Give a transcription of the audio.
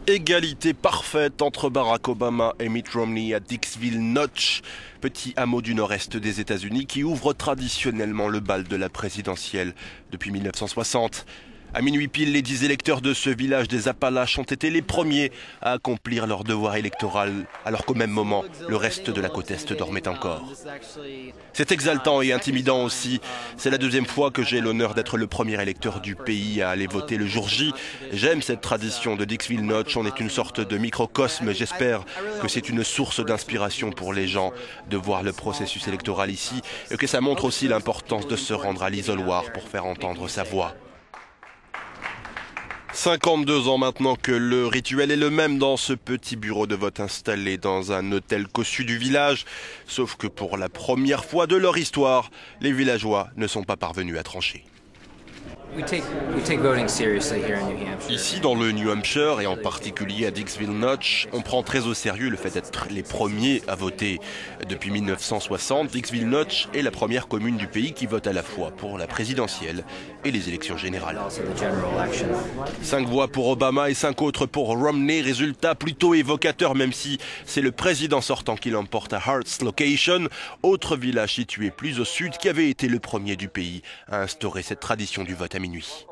Égalité parfaite entre Barack Obama et Mitt Romney à Dixville Notch, petit hameau du nord-est des États-Unis qui ouvre traditionnellement le bal de la présidentielle depuis 1960. À minuit pile, les 10 électeurs de ce village des Appalaches ont été les premiers à accomplir leur devoir électoral, alors qu'au même moment, le reste de la côte Est dormait encore. C'est exaltant et intimidant aussi. C'est la deuxième fois que j'ai l'honneur d'être le premier électeur du pays à aller voter le jour J. J'aime cette tradition de Dixville Notch. On est une sorte de microcosme. J'espère que c'est une source d'inspiration pour les gens de voir le processus électoral ici et que ça montre aussi l'importance de se rendre à l'isoloir pour faire entendre sa voix. 52 ans maintenant que le rituel est le même dans ce petit bureau de vote installé dans un hôtel cossu du village. Sauf que pour la première fois de leur histoire, les villageois ne sont pas parvenus à trancher. Ici, dans le New Hampshire, et en particulier à Dixville Notch, on prend très au sérieux le fait d'être les premiers à voter. Depuis 1960, Dixville Notch est la première commune du pays qui vote à la fois pour la présidentielle et les élections générales. 5 voix pour Obama et 5 autres pour Romney, résultat plutôt évocateur même si c'est le président sortant qui l'emporte à Hearts Location, autre village situé plus au sud qui avait été le premier du pays à instaurer cette tradition du vote à minuit.